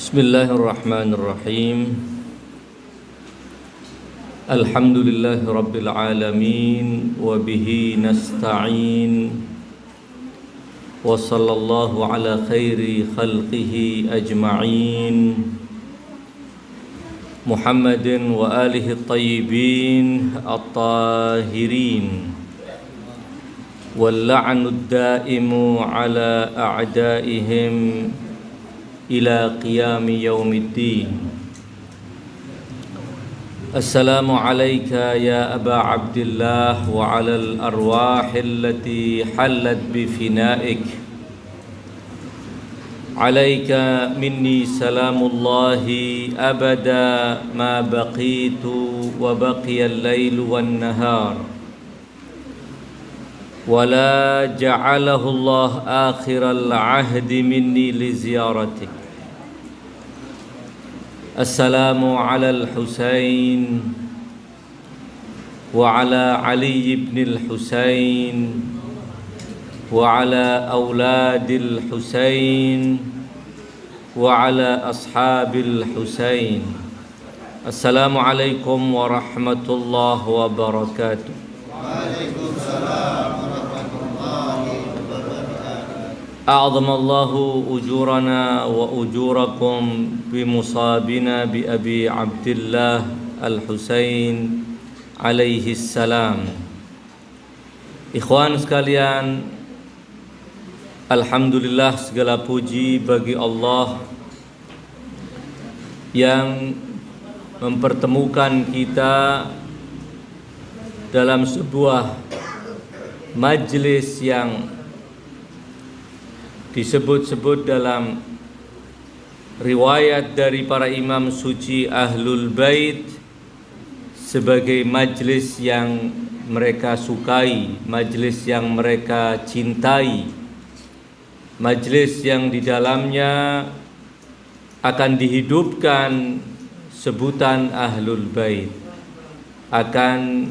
Bismillahirrahmanirrahim. Alhamdulillahi rabbil alamin wa bihi nasta'in. Wa sallallahu ala khairi khalqihi ajma'in. Muhammadin wa alihi at-tayyibin at-tahirin. Wal la'nud da'imu ala a'daihim ila qiyami yaumiddin. Assalamu alayka ya Aba Abdillah wa ala al-arwah allati hallat bi finaik. Alayka minni salamullahi abada ma baqitu wa baqiya al-lailu wan nahar. ولا جعله الله آخر العهد مني لزيارتك. السلام على الحسين وعلى علي بن الحسين وعلى أولاد الحسين وعلى أصحاب الحسين. السلام عليكم ورحمة الله وبركاته. أعظم الله أجورنا وأجوركم بمصابنا بأبي عبد الله الحسين عليه السلام. Ikhwan sekalian, alhamdulillah segala puji bagi Allah yang mempertemukan kita dalam sebuah majlis yang disebut-sebut dalam riwayat dari para imam suci Ahlul Bait sebagai majlis yang mereka sukai, majlis yang mereka cintai, majlis yang di dalamnya akan dihidupkan sebutan Ahlul Bait, akan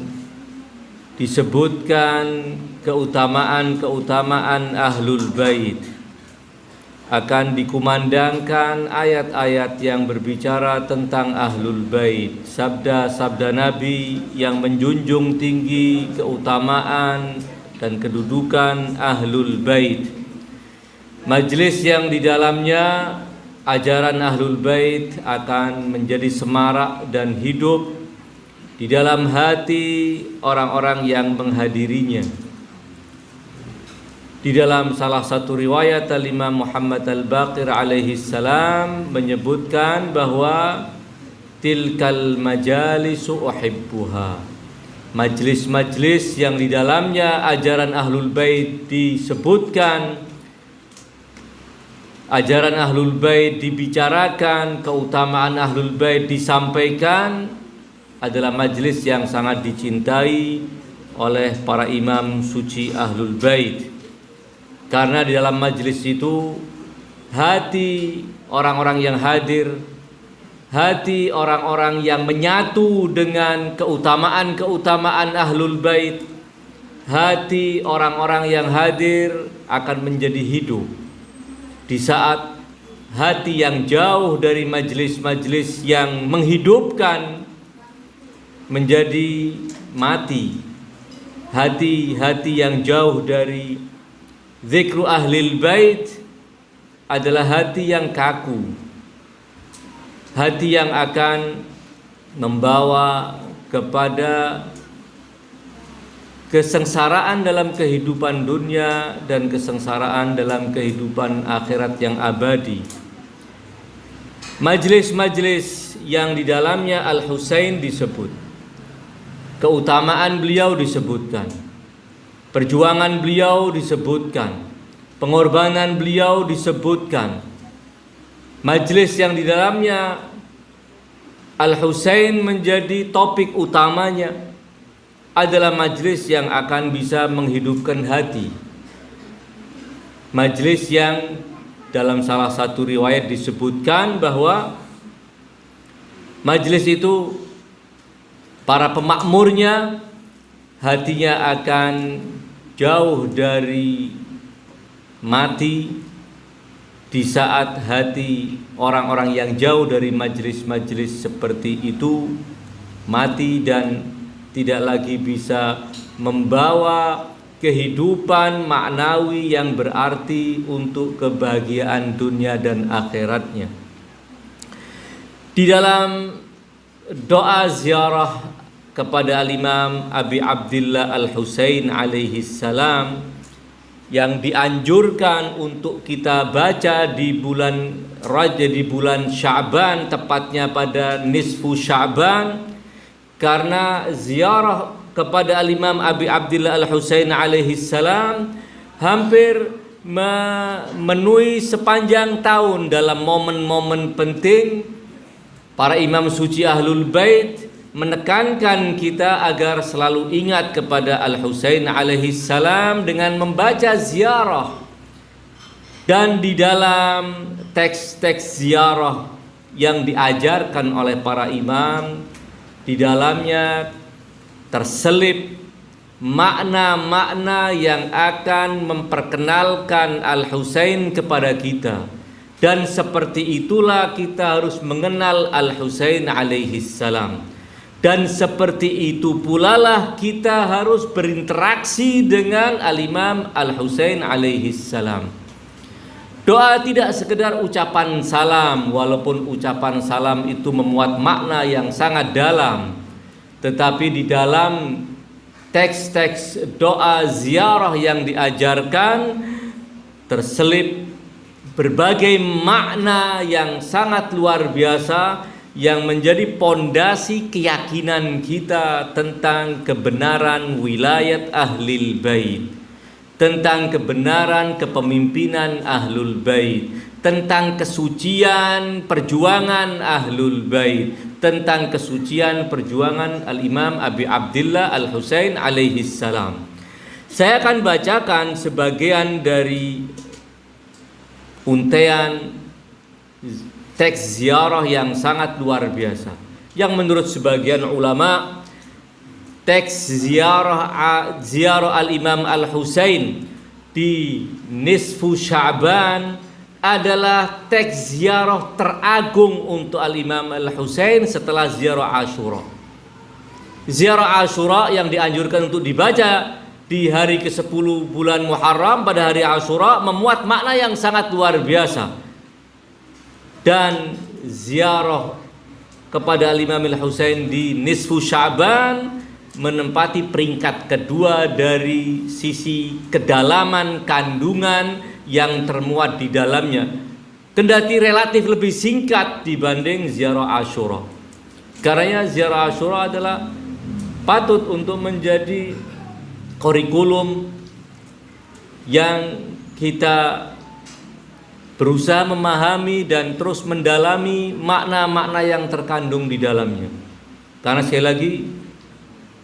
disebutkan keutamaan-keutamaan Ahlul Bait, akan dikumandangkan ayat-ayat yang berbicara tentang Ahlul Bait, sabda-sabda Nabi yang menjunjung tinggi keutamaan dan kedudukan Ahlul Bait. Majlis yang di dalamnya ajaran Ahlul Bait akan menjadi semarak dan hidup di dalam hati orang-orang yang menghadirinya. Di dalam salah satu riwayat Imam Muhammad Al-Baqir alaihi salam menyebutkan bahwa tilkal majalisu uhibbuha. Majlis-majlis yang di dalamnya ajaran Ahlul Bait disebutkan, ajaran Ahlul Bait dibicarakan, keutamaan Ahlul Bait disampaikan, adalah majlis yang sangat dicintai oleh para imam suci Ahlul Bait. Karena di dalam majlis itu hati orang-orang yang hadir, hati orang-orang yang menyatu dengan keutamaan-keutamaan Ahlul Bait, hati orang-orang yang hadir akan menjadi hidup. Di saat hati yang jauh dari majlis-majlis yang menghidupkan menjadi mati, hati-hati yang jauh dari zikru Ahlul Bait adalah hati yang kaku, hati yang akan membawa kepada kesengsaraan dalam kehidupan dunia dan kesengsaraan dalam kehidupan akhirat yang abadi. Majlis-majlis yang di dalamnya Al-Husain disebut, keutamaan beliau disebutkan, perjuangan beliau disebutkan, pengorbanan beliau disebutkan. Majlis yang di dalamnya Al-Husain menjadi topik utamanya adalah majlis yang akan bisa menghidupkan hati. Majlis yang dalam salah satu riwayat disebutkan bahwa majlis itu para pemakmurnya hatinya akan jauh dari mati, di saat hati orang-orang yang jauh dari majelis-majelis seperti itu mati dan tidak lagi bisa membawa kehidupan maknawi yang berarti untuk kebahagiaan dunia dan akhiratnya. Di dalam doa ziarah kepada Al-Imam Abi Abdillah Al-Husain alaihi salam yang dianjurkan untuk kita baca di bulan Rajab, di bulan Sya'ban, tepatnya pada nisfu Sya'ban, karena ziarah kepada Al-Imam Abi Abdillah Al-Husain alaihi salam hampir memenuhi sepanjang tahun dalam momen-momen penting. Para imam suci Ahlul Bait menekankan kita agar selalu ingat kepada Al-Husain alaihi salam dengan membaca ziarah. Dan di dalam teks-teks ziarah yang diajarkan oleh para imam, di dalamnya terselip makna-makna yang akan memperkenalkan Al-Husain kepada kita. Dan seperti itulah kita harus mengenal Al-Husain alaihi salam. Dan seperti itu pula lah kita harus berinteraksi dengan Al-Imam Al-Husain alaihi salam. Doa tidak sekedar ucapan salam, walaupun ucapan salam itu memuat makna yang sangat dalam. Tetapi di dalam teks-teks doa ziarah yang diajarkan terselip berbagai makna yang sangat luar biasa yang menjadi pondasi keyakinan kita tentang kebenaran wilayat Ahlul Bait, tentang kebenaran kepemimpinan Ahlul Bait, tentang kesucian perjuangan Ahlul Bait, tentang kesucian perjuangan Al-Imam Abi Abdillah Al-Husain alaihi salam. Saya akan bacakan sebagian dari untaian teks ziarah yang sangat luar biasa, yang menurut sebagian ulama teks ziarah Al-Imam Al-Husain di nisfu Sya'ban adalah teks ziarah teragung untuk Al-Imam Al-Husain setelah ziarah Asyura. Ziarah Asyura yang dianjurkan untuk dibaca di hari ke-10 bulan Muharram pada hari Asyura memuat makna yang sangat luar biasa. Dan ziarah kepada Al-Imam Al-Husain di nisfu Sya'ban menempati peringkat kedua dari sisi kedalaman kandungan yang termuat di dalamnya, kendati relatif lebih singkat dibanding ziarah Asyura. Karena ziarah Asyura adalah patut untuk menjadi kurikulum yang kita berusaha memahami dan terus mendalami makna-makna yang terkandung di dalamnya. Karena sekali lagi,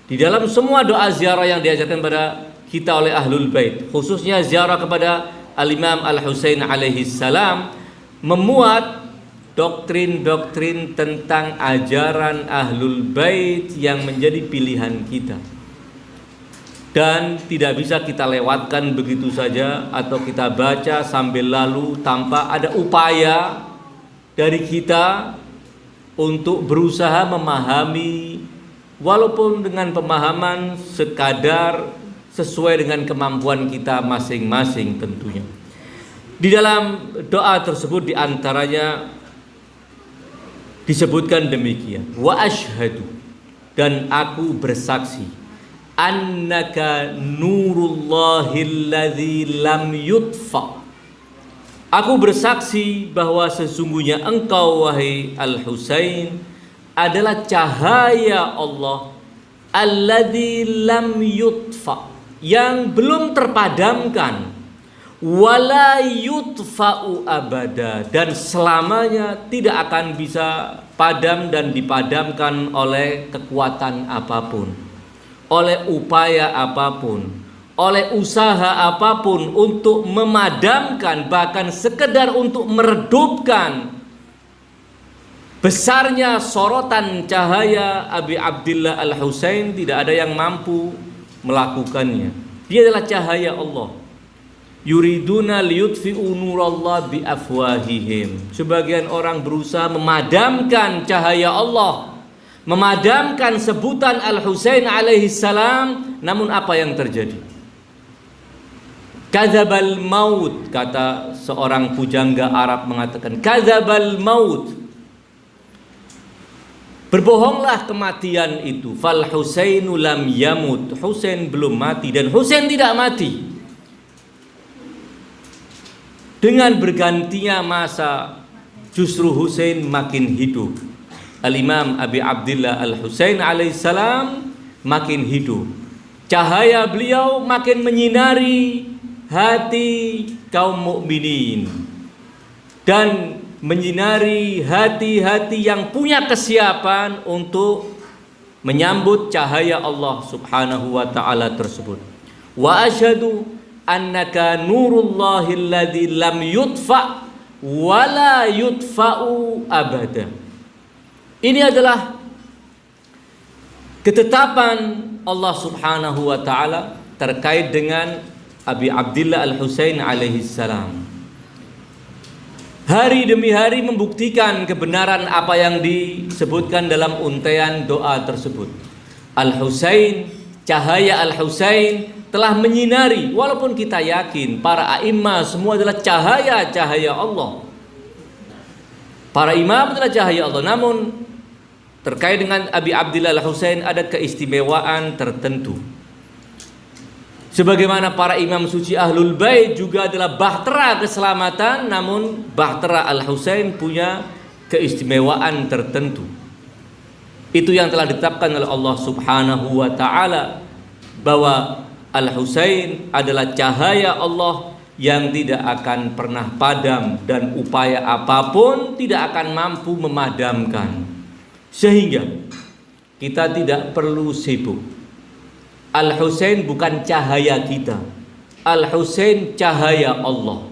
di dalam semua doa ziarah yang diajarkan pada kita oleh Ahlul Bait, khususnya ziarah kepada Al-Imam Al-Husain alaihi salam, memuat doktrin-doktrin tentang ajaran Ahlul Bait yang menjadi pilihan kita. Dan tidak bisa kita lewatkan begitu saja atau kita baca sambil lalu tanpa ada upaya dari kita untuk berusaha memahami, walaupun dengan pemahaman sekadar sesuai dengan kemampuan kita masing-masing tentunya. Di dalam doa tersebut diantaranya disebutkan demikian, wa asyhadu, dan aku bersaksi, annaka nurullahilladzi lam yutfa. Aku bersaksi bahwa sesungguhnya engkau wahai Al-Husain adalah cahaya Allah alladzi lam yutfa, yang belum terpadamkan, wala yutfa'u abada, dan selamanya tidak akan bisa padam dan dipadamkan oleh kekuatan apapun, oleh upaya apapun, oleh usaha apapun untuk memadamkan, bahkan sekedar untuk meredupkan besarnya sorotan cahaya Abi Abdillah Al-Husain. Tidak ada yang mampu melakukannya. Dia adalah cahaya Allah. yuriduna liyutfi'u nurallah biafwahihim. Sebagian orang berusaha memadamkan cahaya Allah, memadamkan sebutan Al-Husain alaihi salam. Namun apa yang terjadi? Kadzabal maut, kata seorang pujangga Arab mengatakan, kadzabal maut. Berbohonglah kematian itu. Fal Husainu lam yamut. Husain belum mati dan Husain tidak mati. Dengan bergantinya masa, justru Husain makin hidup. Al-Imam Abi Abdillah Al-Husain alaihissalam makin hidup. Cahaya beliau makin menyinari hati kaum mukminin dan menyinari hati-hati yang punya kesiapan untuk menyambut cahaya Allah Subhanahu wa taala tersebut. Wa asyhadu annaka nurullahil ladzi lam yutfa wa la yutfa'u abada. Ini adalah ketetapan Allah Subhanahu wa taala terkait dengan Abi Abdillah Al-Husain alaihi salam. Hari demi hari membuktikan kebenaran apa yang disebutkan dalam untaian doa tersebut. Al-Husain, cahaya Al-Husain telah menyinari, walaupun kita yakin para a'immah semua adalah cahaya-cahaya Allah. Para imam adalah cahaya Allah, namun terkait dengan Abi Abdillah Al-Husain ada keistimewaan tertentu. Sebagaimana para imam suci Ahlul Bait juga adalah bahtera keselamatan, namun bahtera Al-Husain punya keistimewaan tertentu. Itu yang telah ditetapkan oleh Allah Subhanahu wa taala, bahwa Al-Husain adalah cahaya Allah yang tidak akan pernah padam dan upaya apapun tidak akan mampu memadamkan. Sehingga kita tidak perlu sibuk. Al-Husain bukan cahaya kita. Al-Husain cahaya Allah.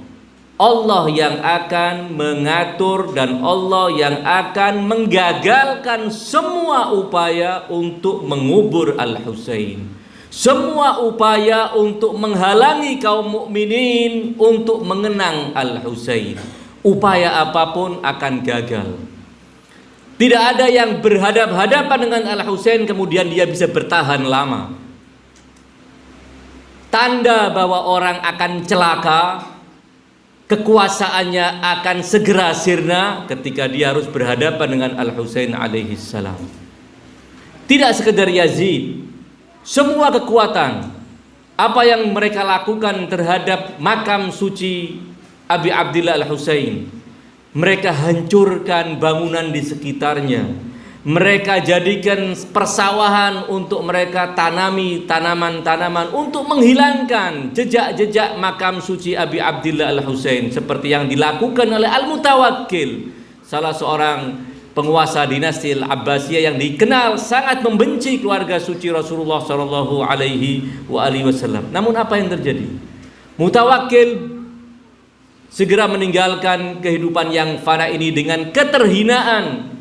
Allah yang akan mengatur dan Allah yang akan menggagalkan semua upaya untuk mengubur Al-Husain. Semua upaya untuk menghalangi kaum mukminin untuk mengenang Al-Husain. Upaya apapun akan gagal. Tidak ada yang berhadap-hadapan dengan Al-Husain kemudian dia bisa bertahan lama. Tanda bahwa orang akan celaka, kekuasaannya akan segera sirna ketika dia harus berhadapan dengan Al-Husain alaihi salam. Tidak sekedar Yazid, semua kekuatan apa yang mereka lakukan terhadap makam suci Abi Abdillah Al-Husain, mereka hancurkan bangunan di sekitarnya. Mereka jadikan persawahan untuk mereka tanami tanaman-tanaman untuk menghilangkan jejak-jejak makam suci Abi Abdillah Al-Husain, seperti yang dilakukan oleh Al-Mutawakkil, salah seorang penguasa dinasti Al-Abbasiyah yang dikenal sangat membenci keluarga suci Rasulullah sallallahu alaihi wasallam. Namun apa yang terjadi? Mutawakkil segera meninggalkan kehidupan yang fana ini dengan keterhinaan,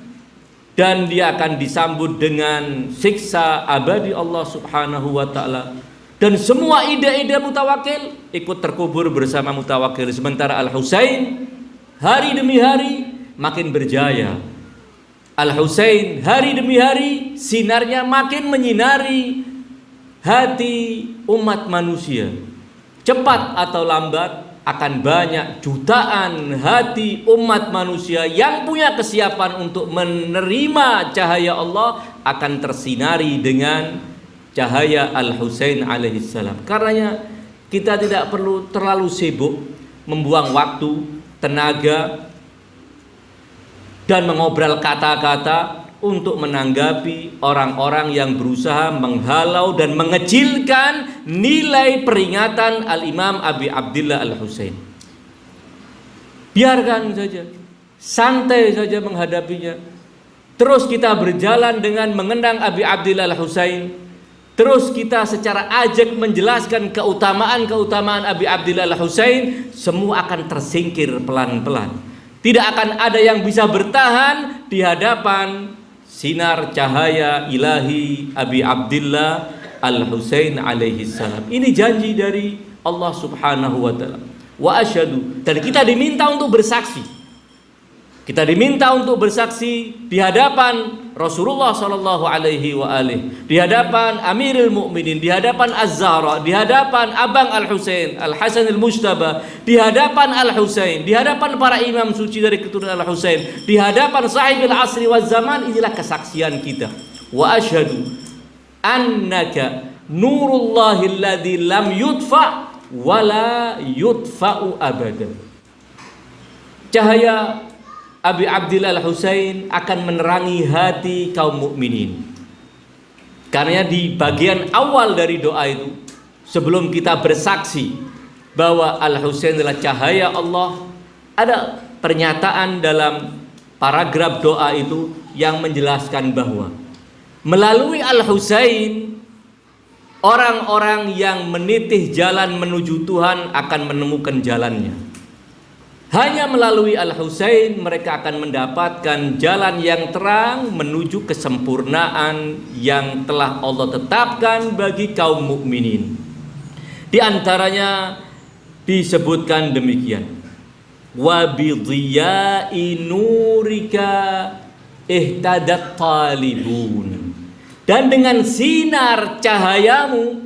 dan dia akan disambut dengan siksa abadi Allah Subhanahu wa taala. Dan semua ide-ide Mutawakkil ikut terkubur bersama Mutawakkil. Sementara Al-Husain hari demi hari makin berjaya. Al-Husain hari demi hari sinarnya makin menyinari hati umat manusia. Cepat atau lambat akan banyak jutaan hati umat manusia yang punya kesiapan untuk menerima cahaya Allah akan tersinari dengan cahaya Al-Husain alaihissalam. Karenanya kita tidak perlu terlalu sibuk membuang waktu, tenaga, dan mengobrol kata-kata untuk menanggapi orang-orang yang berusaha menghalau dan mengecilkan nilai peringatan Al-Imam Abi Abdillah Al-Husain. Biarkan saja, santai saja menghadapinya. Terus kita berjalan dengan mengenang Abi Abdillah Al-Husain. Terus kita secara ajak menjelaskan keutamaan-keutamaan Abi Abdillah Al-Husain. Semua akan tersingkir pelan-pelan. Tidak akan ada yang bisa bertahan di hadapan sinar cahaya ilahi Abi Abdillah Al-Husain alaihi salam. Ini janji dari Allah Subhanahu wa taala. Wa asyhadu, dan kita diminta untuk bersaksi. Kita diminta untuk bersaksi di hadapan Rasulullah sallallahu alaihi wa alihi, di hadapan Amirul Mukminin, di hadapan Az-Zahra, di hadapan Abang Al-Husain, Al-Hasan Al-Mujtaba, di hadapan Al-Husain, di hadapan para imam suci dari keturunan Al-Husain, di hadapan Sahibul Asri waz Zaman. Inilah kesaksian kita. Wa asyhadu annaka nurullahil ladzi lam yudfa wala yudfa'u abadan. Cahaya Abi Abdillah Al-Husain akan menerangi hati kaum mukminin. Karena di bagian awal dari doa itu, sebelum kita bersaksi bahwa Al-Husain adalah cahaya Allah, ada pernyataan dalam paragraf doa itu yang menjelaskan bahwa melalui Al-Husain, orang-orang yang menitih jalan menuju Tuhan akan menemukan jalannya. Hanya melalui Al-Husain mereka akan mendapatkan jalan yang terang menuju kesempurnaan yang telah Allah tetapkan bagi kaum mukminin. Di antaranya disebutkan demikian: wa bidhiya'i nurika ihtadat talibun. Dan dengan sinar cahayamu,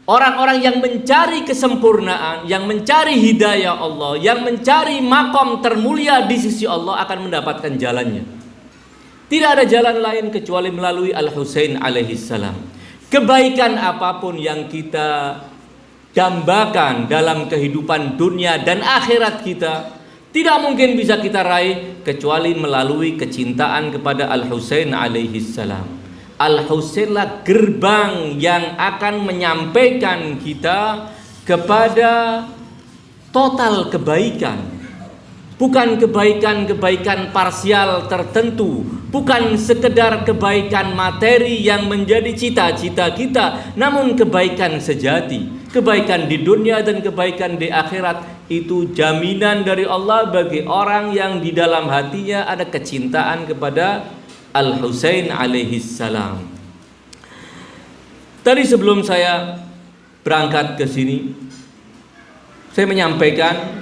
orang-orang yang mencari kesempurnaan, yang mencari hidayah Allah, yang mencari makom termulia di sisi Allah akan mendapatkan jalannya. Tidak ada jalan lain kecuali melalui Al-Husain alaihi salam. Kebaikan apapun yang kita dambakan dalam kehidupan dunia dan akhirat kita, tidak mungkin bisa kita raih kecuali melalui kecintaan kepada Al-Husain alaihi salam. Al-Husainlah gerbang yang akan menyampaikan kita kepada total kebaikan. Bukan kebaikan-kebaikan parsial tertentu, bukan sekedar kebaikan materi yang menjadi cita-cita kita, namun kebaikan sejati, kebaikan di dunia dan kebaikan di akhirat. Itu jaminan dari Allah bagi orang yang di dalam hatinya ada kecintaan kepada Al-Husain alaihi salam. Tadi sebelum saya berangkat ke sini, saya menyampaikan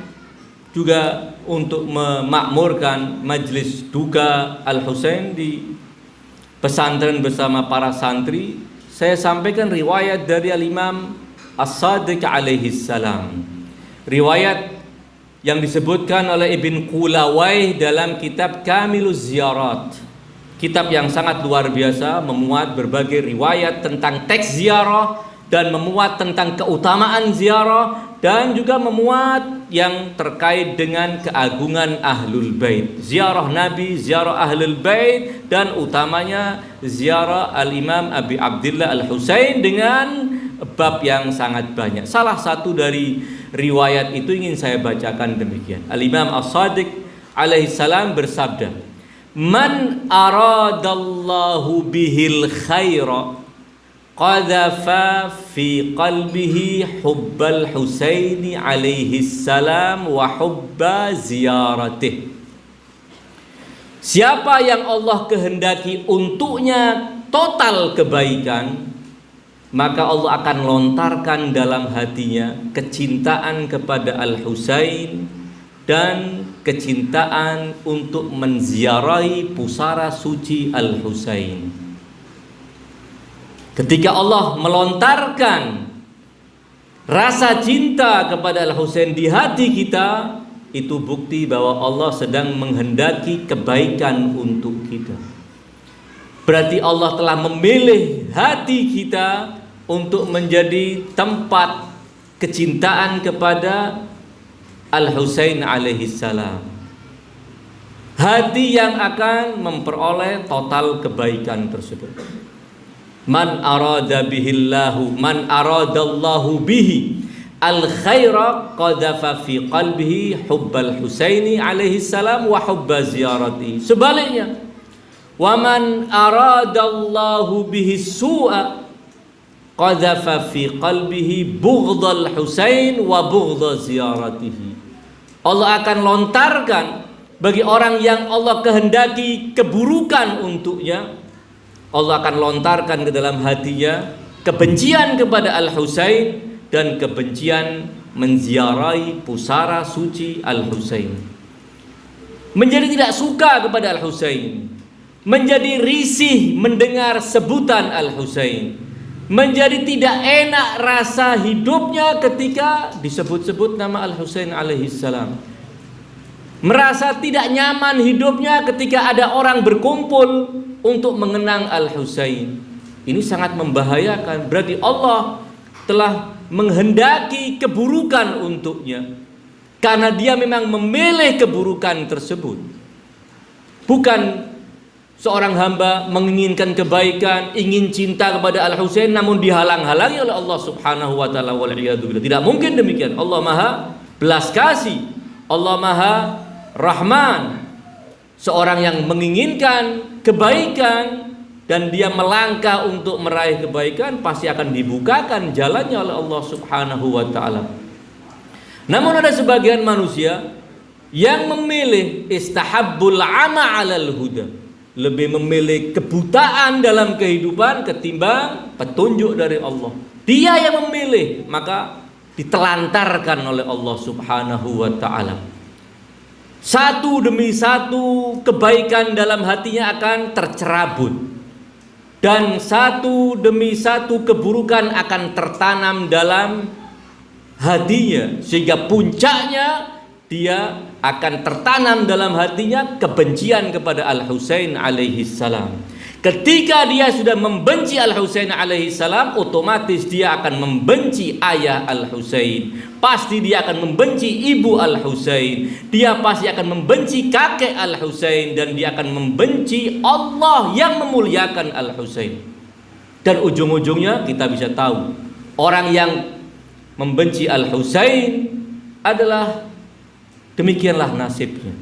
juga untuk memakmurkan majelis duka Al-Husain di pesantren bersama para santri. Saya sampaikan riwayat dari Al-Imam As-Sadiq alaihi salam. Riwayat yang disebutkan oleh Ibn Qulawai dalam kitab Kamiluz Ziyarat. Kitab yang sangat luar biasa, memuat berbagai riwayat tentang teks ziarah dan memuat tentang keutamaan ziarah, dan juga memuat yang terkait dengan keagungan Ahlul Bait, ziarah Nabi, ziarah Ahlul Bait, dan utamanya ziarah Al-Imam Abi Abdillah Al-Husain dengan bab yang sangat banyak. Salah satu dari riwayat itu ingin saya bacakan demikian. Al-Imam As-Sadiq alaihi salam bersabda, man aradallahu bihil khaira qadhafa fi qalbihi hubbal Husaini alaihi salam wa hubba ziyaratih. Siapa yang Allah kehendaki untuknya total kebaikan, maka Allah akan lontarkan dalam hatinya kecintaan kepada Al-Husain dan kecintaan untuk menziarahi pusara suci Al-Husain. Ketika Allah melontarkan rasa cinta kepada Al-Husain di hati kita, itu bukti bahwa Allah sedang menghendaki kebaikan untuk kita. Berarti Allah telah memilih hati kita untuk menjadi tempat kecintaan kepada Al-Husain alaihi salam. Hati yang akan memperoleh total kebaikan tersebut. Man aradallahu bihi al-khaira qadhafa fi qalbihi hubbal Husaini alaihi salam wa hubba ziyarati. Sebaliknya, wa man aradallahu bihi su'a qadhafa fi qalbihi bughdal Husain wa bughdha ziyaratihi. Allah akan lontarkan bagi orang yang Allah kehendaki keburukan untuknya, Allah akan lontarkan ke dalam hatinya kebencian kepada Al-Husain dan kebencian menziarahi pusara suci Al-Husain. Menjadi tidak suka kepada Al-Husain, menjadi risih mendengar sebutan Al-Husain, menjadi tidak enak rasa hidupnya ketika disebut-sebut nama Al-Husain alaihi salam. Merasa tidak nyaman hidupnya ketika ada orang berkumpul untuk mengenang Al-Husain. Ini sangat membahayakan. Berarti Allah telah menghendaki keburukan untuknya, karena dia memang memilih keburukan tersebut. Bukan seorang hamba menginginkan kebaikan, ingin cinta kepada Al-Husain, namun dihalang-halangi oleh Allah subhanahu wa ta'ala, wal'iyadzubillah. Tidak mungkin demikian. Allah maha belas kasih, Allah maha rahman. Seorang yang menginginkan kebaikan dan dia melangkah untuk meraih kebaikan, pasti akan dibukakan jalannya oleh Allah subhanahu wa ta'ala. Namun ada sebagian manusia yang memilih istahabbul ama alal huda, lebih memilih kebutaan dalam kehidupan ketimbang petunjuk dari Allah. Dia yang memilih, maka ditelantarkan oleh Allah subhanahu wa ta'ala. Satu demi satu kebaikan dalam hatinya akan tercerabut, dan satu demi satu keburukan akan tertanam dalam hatinya, sehingga puncaknya dia akan tertanam dalam hatinya kebencian kepada Al-Husain alaihi salam. Ketika dia sudah membenci Al-Husain alaihi salam, otomatis dia akan membenci ayah Al-Husain. Pasti dia akan membenci ibu Al-Husain. Dia pasti akan membenci kakek Al-Husain, dan dia akan membenci Allah yang memuliakan Al-Husain. Dan ujung-ujungnya kita bisa tahu, orang yang membenci Al-Husain adalah demikianlah nasibnya.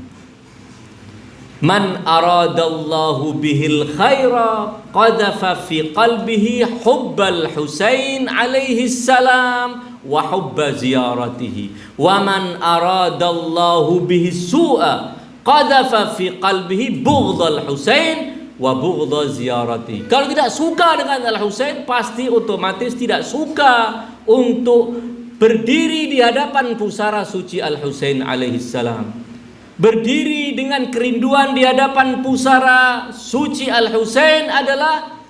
Man aradallahu bihil khaira qadhafa fi qalbihi hubbal Husain alaihi salam wa hubba ziyaratihi, wa man aradallahu bihi su'a qadhafa fi qalbihi bughdal Husain wa bughdha ziyaratihi. Kalau tidak suka dengan Al-Husain, pasti otomatis tidak suka untuk berdiri di hadapan pusara suci Al-Husain alaihi salam. Berdiri dengan kerinduan di hadapan pusara suci Al-Husain adalah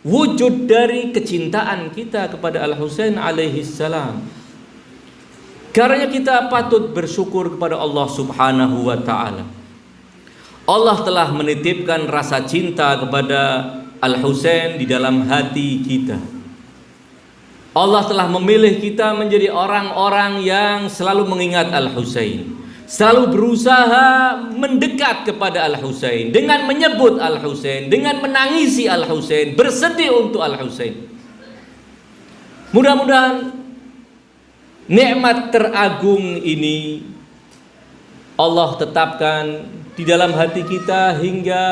wujud dari kecintaan kita kepada Al-Husain alaihi salam. Karena kita patut bersyukur kepada Allah subhanahu wa ta'ala. Allah telah menitipkan rasa cinta kepada Al-Husain di dalam hati kita. Allah telah memilih kita menjadi orang-orang yang selalu mengingat Al-Husain, selalu berusaha mendekat kepada Al-Husain dengan menyebut Al-Husain, dengan menangisi Al-Husain, bersedih untuk Al-Husain. Mudah-mudahan nikmat teragung ini Allah tetapkan di dalam hati kita hingga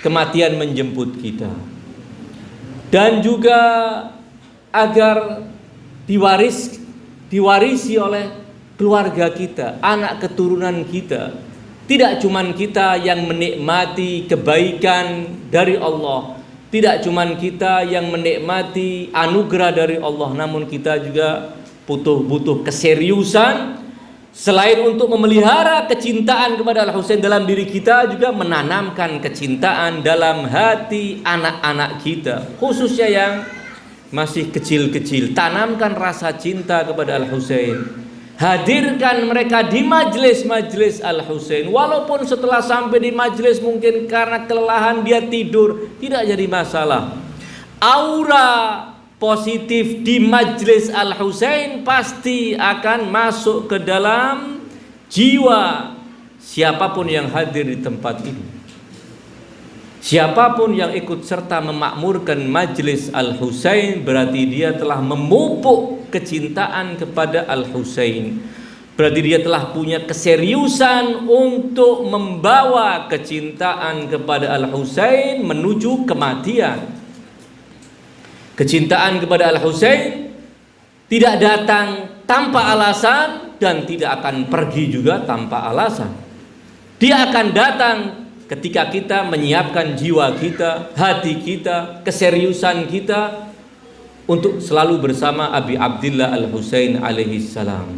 kematian menjemput kita, dan juga agar diwarisi oleh keluarga kita, anak keturunan kita. Tidak cuman kita yang menikmati kebaikan dari Allah, tidak cuman kita yang menikmati anugerah dari Allah, namun kita juga butuh keseriusan. Selain untuk memelihara kecintaan kepada Al-Husain dalam diri kita, juga menanamkan kecintaan dalam hati anak-anak kita, khususnya yang masih kecil-kecil. Tanamkan rasa cinta kepada Al-Husain. Hadirkan mereka di majelis-majelis Al-Husain. Walaupun setelah sampai di majelis mungkin karena kelelahan dia tidur, tidak jadi masalah. Aura positif di majelis Al-Husain pasti akan masuk ke dalam jiwa siapapun yang hadir di tempat ini. Siapapun yang ikut serta memakmurkan majelis Al-Husain, berarti dia telah memupuk kecintaan kepada Al-Husain. Berarti dia telah punya keseriusan untuk membawa kecintaan kepada Al-Husain menuju kematian. Kecintaan kepada Al-Husain tidak datang tanpa alasan dan tidak akan pergi juga tanpa alasan. Dia akan datang ketika kita menyiapkan jiwa kita, hati kita, keseriusan kita untuk selalu bersama Abi Abdillah Al-Husain alaihi salam.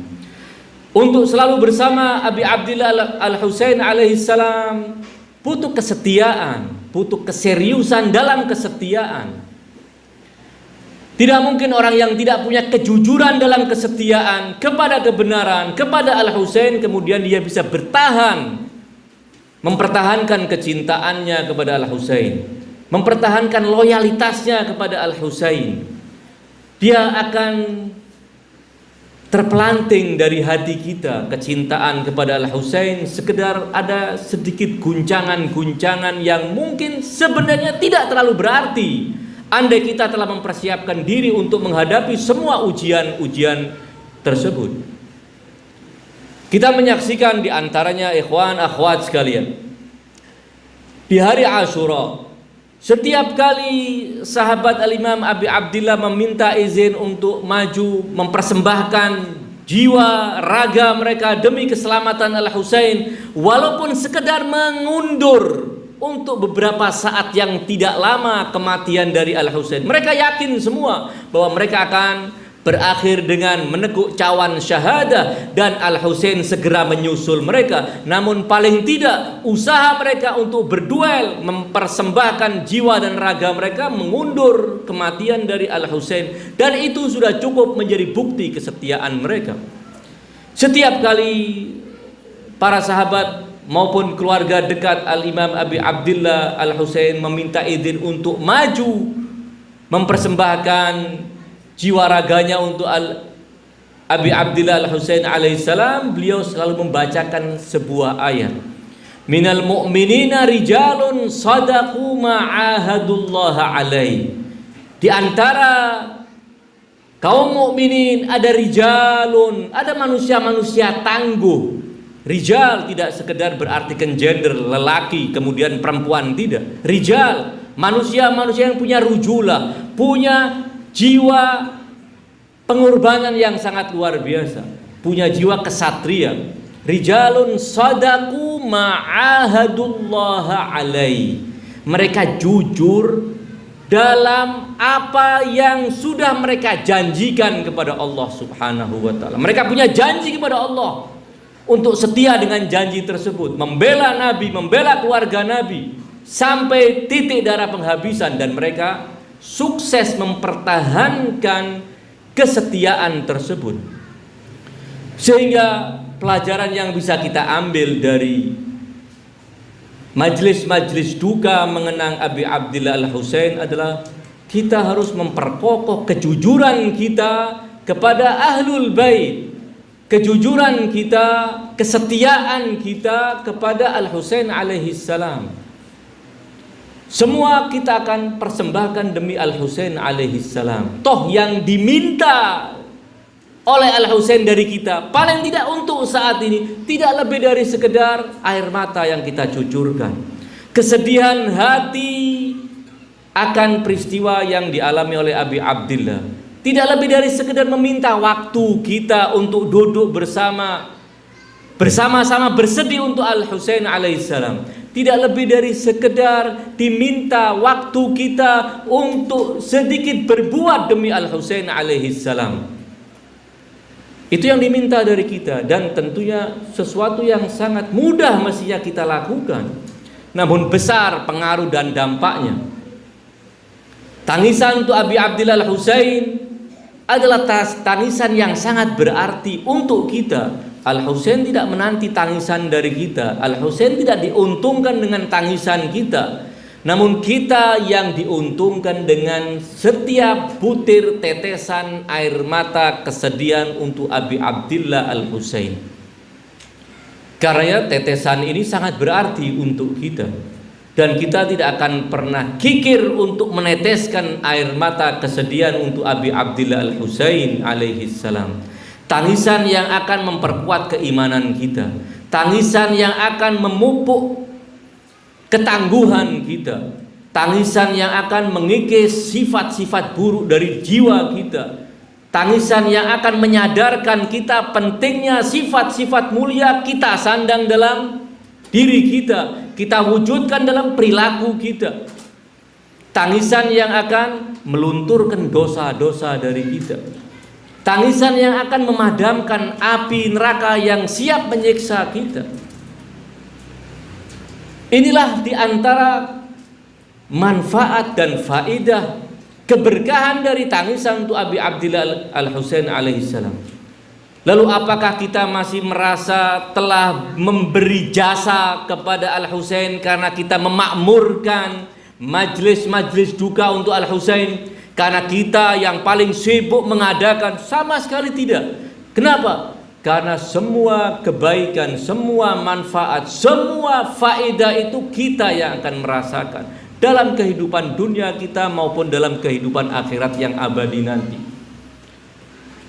Untuk selalu bersama Abi Abdillah Al-Husain alaihi salam butuh kesetiaan, butuh keseriusan dalam kesetiaan. Tidak mungkin orang yang tidak punya kejujuran dalam kesetiaan kepada kebenaran, kepada Al-Husain, kemudian dia bisa bertahan, mempertahankan kecintaannya kepada Al-Husain, mempertahankan loyalitasnya kepada Al-Husain. Dia akan terpelanting dari hati kita kecintaan kepada Al-Husain, sekedar ada sedikit guncangan-guncangan yang mungkin sebenarnya tidak terlalu berarti andai kita telah mempersiapkan diri untuk menghadapi semua ujian-ujian tersebut. Kita menyaksikan di antaranya ikhwan akhwat sekalian, di hari Asyura, setiap kali sahabat Al-Imam Abi Abdillah meminta izin untuk maju mempersembahkan jiwa raga mereka demi keselamatan Al-Husain, walaupun sekedar mengundur untuk beberapa saat yang tidak lama kematian dari Al-Husain, mereka yakin semua bahwa mereka akan berakhir dengan meneguk cawan syahadah dan Al-Husain segera menyusul mereka. Namun paling tidak usaha mereka untuk berduel mempersembahkan jiwa dan raga mereka mengundur kematian dari Al-Husain, dan itu sudah cukup menjadi bukti kesetiaan mereka. Setiap kali para sahabat maupun keluarga dekat Al-Imam Abi Abdillah Al-Husain meminta izin untuk maju mempersembahkan jiwa raganya untuk Abi Abdillah Al-Husain alaihissalam, beliau selalu membacakan sebuah ayat, minal mu'minina rijalun sadaqu ma'ahadullaha alaih. Di antara kaum mukminin ada rijalun, ada manusia-manusia tangguh. Rijal tidak sekedar berartikan gender, lelaki kemudian perempuan, tidak. Rijal, manusia-manusia yang punya rujulah, punya jiwa pengorbanan yang sangat luar biasa, punya jiwa kesatria. Rijalun sadaku ma'ahadullaha alaih. Mereka jujur dalam apa yang sudah mereka janjikan kepada Allah Subhanahu wa taala. Mereka punya janji kepada Allah untuk setia dengan janji tersebut, membela Nabi, membela keluarga Nabi sampai titik darah penghabisan, dan mereka sukses mempertahankan kesetiaan tersebut. Sehingga pelajaran yang bisa kita ambil dari majlis-majlis duka mengenang Abi Abdillah Al-Husain adalah kita harus memperkokoh kejujuran kita kepada Ahlul Bait, kejujuran kita, kesetiaan kita kepada Al-Husain alaihi salam. Semua kita akan persembahkan demi Al-Husain alaihi salam. Toh yang diminta oleh Al-Husain dari kita paling tidak untuk saat ini tidak lebih dari sekedar air mata yang kita cucurkan, kesedihan hati akan peristiwa yang dialami oleh Abi Abdillah. Tidak lebih dari sekedar meminta waktu kita untuk duduk bersama-sama bersedih untuk Al-Husain alaihissalam. Tidak lebih dari sekedar diminta waktu kita untuk sedikit berbuat demi Al-Husain alaihissalam. Itu yang diminta dari kita, dan tentunya sesuatu yang sangat mudah mestinya kita lakukan, namun besar pengaruh dan dampaknya. Tangisan untuk Abi Abdillah Al-Husain adalah tangisan yang sangat berarti untuk kita. Al-Husain tidak menanti tangisan dari kita, Al-Husain tidak diuntungkan dengan tangisan kita, namun kita yang diuntungkan dengan setiap butir tetesan air mata kesedihan untuk Abi Abdillah Al-Husain. Karena tetesan ini sangat berarti untuk kita, dan kita tidak akan pernah kikir untuk meneteskan air mata kesedihan untuk Abi Abdillah Al-Husain alaihi salam. Tangisan yang akan memperkuat keimanan kita, tangisan yang akan memupuk ketangguhan kita, tangisan yang akan mengikis sifat-sifat buruk dari jiwa kita, tangisan yang akan menyadarkan kita pentingnya sifat-sifat mulia kita sandang dalam diri kita, kita wujudkan dalam perilaku kita. Tangisan yang akan melunturkan dosa-dosa dari kita. Tangisan yang akan memadamkan api neraka yang siap menyiksa kita. Inilah diantara manfaat dan faedah keberkahan dari tangisan untuk Abi Abdillah Al-Husain alaihissalam. Lalu apakah kita masih merasa telah memberi jasa kepada Al-Husain karena kita memakmurkan majlis-majlis duka untuk Al-Husain, karena kita yang paling sibuk mengadakan? Sama sekali tidak. Kenapa? Karena semua kebaikan, semua manfaat, semua faedah itu kita yang akan merasakan dalam kehidupan dunia kita maupun dalam kehidupan akhirat yang abadi nanti.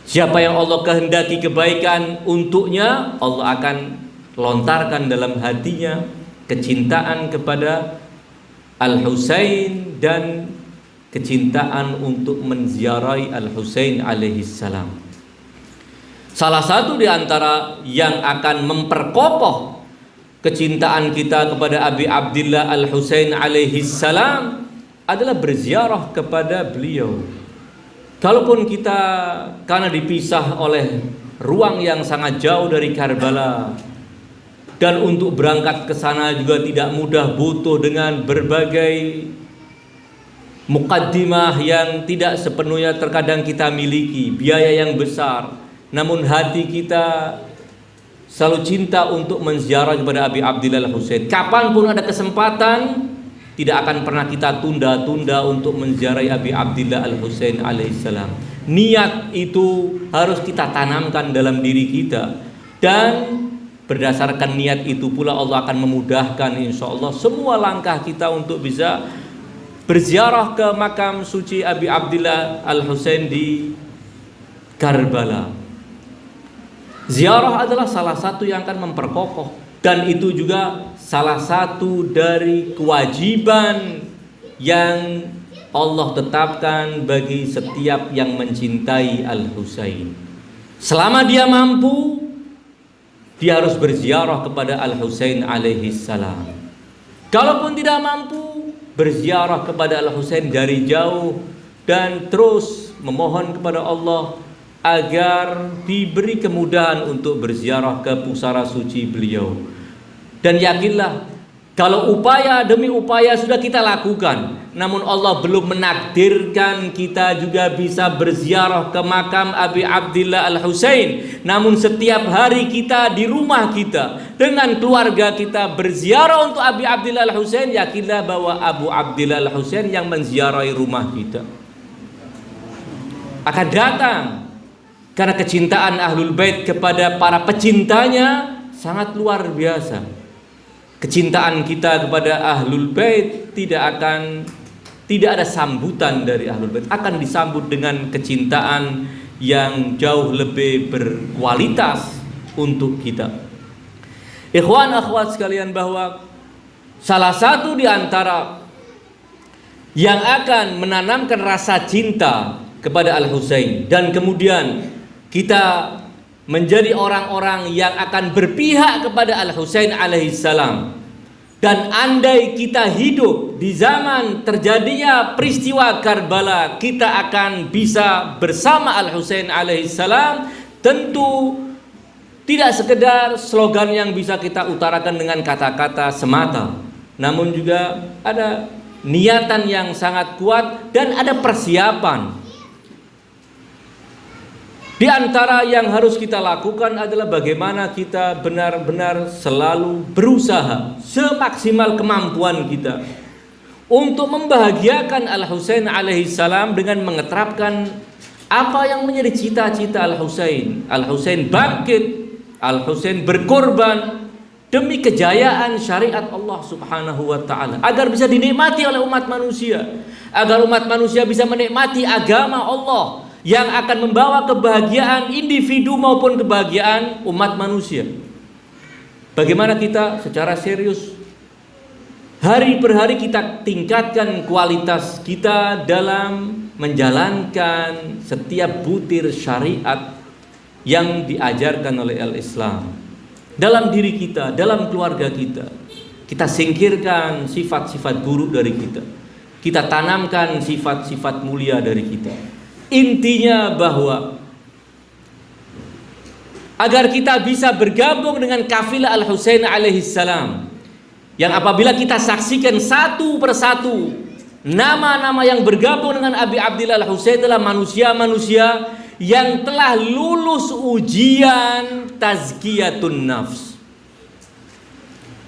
Siapa yang Allah kehendaki kebaikan untuknya, Allah akan lontarkan dalam hatinya kecintaan kepada Al-Husain dan kecintaan untuk menziarahi Al-Husain alaihissalam. Salah satu di antara yang akan memperkokoh kecintaan kita kepada Abi Abdillah Al-Husain alaihissalam adalah berziarah kepada beliau. Kalaupun kita karena dipisah oleh ruang yang sangat jauh dari Karbala, dan untuk berangkat ke sana juga tidak mudah, butuh dengan berbagai mukaddimah yang tidak sepenuhnya terkadang kita miliki, biaya yang besar. Namun hati kita selalu cinta untuk menziarah kepada Abi Abdillah Al-Husain. Kapanpun ada kesempatan, tidak akan pernah kita tunda-tunda untuk menziarahi Abi Abdillah Al-Husain alaihissalam. Niat itu harus kita tanamkan dalam diri kita, dan berdasarkan niat itu pula Allah akan memudahkan insya Allah semua langkah kita untuk bisa berziarah ke makam suci Abi Abdillah Al-Husain di Karbala. Ziarah adalah salah satu yang akan memperkokoh, dan itu juga salah satu dari kewajiban yang Allah tetapkan bagi setiap yang mencintai Al-Husain. Selama dia mampu, dia harus berziarah kepada Al-Husain alaihissalam. Kalaupun tidak mampu, berziarah kepada Al-Husain dari jauh dan terus memohon kepada Allah agar diberi kemudahan untuk berziarah ke pusara suci beliau. Dan yakinlah, kalau upaya demi upaya sudah kita lakukan, namun Allah belum menakdirkan kita juga bisa berziarah ke makam Abi Abdillah Al-Husain. Namun setiap hari kita di rumah kita dengan keluarga kita berziarah untuk Abi Abdillah Al-Husain, yakinlah bahwa Abu Abdillah Al-Husain yang menziarahi rumah kita akan datang. Karena kecintaan Ahlul Bait kepada para pecintanya sangat luar biasa. Kecintaan kita kepada Ahlul Bait tidak ada sambutan dari Ahlul Bait, akan disambut dengan kecintaan yang jauh lebih berkualitas untuk kita. Ikhwan akhwat sekalian, bahwa salah satu di antara yang akan menanamkan rasa cinta kepada Al-Husain, dan kemudian kita menjadi orang-orang yang akan berpihak kepada Al-Husain alaihissalam. Dan andai kita hidup di zaman terjadinya peristiwa Karbala, kita akan bisa bersama Al-Husain alaihissalam. Tentu tidak sekedar slogan yang bisa kita utarakan dengan kata-kata semata, namun juga ada niatan yang sangat kuat dan ada persiapan. Di antara yang harus kita lakukan adalah bagaimana kita benar-benar selalu berusaha semaksimal kemampuan kita untuk membahagiakan Al-Husain alaihissalam dengan mengeterapkan apa yang menjadi cita-cita Al-Husain. Al-Husain bangkit, Al-Husain berkorban demi kejayaan syariat Allah Subhanahu wa taala, agar bisa dinikmati oleh umat manusia, agar umat manusia bisa menikmati agama Allah yang akan membawa kebahagiaan individu maupun kebahagiaan umat manusia. Bagaimana kita secara serius hari per hari kita tingkatkan kualitas kita dalam menjalankan setiap butir syariat yang diajarkan oleh Al-Islam dalam diri kita, dalam keluarga kita. Kita singkirkan sifat-sifat buruk dari kita. kita tanamkan sifat-sifat mulia dari kita. Intinya bahwa agar kita bisa bergabung dengan kafilah Al-Husain alaihi salam, yang apabila kita saksikan satu persatu nama-nama yang bergabung dengan Abi Abdillah Al-Husain adalah manusia-manusia yang telah lulus ujian tazkiyatun nafs,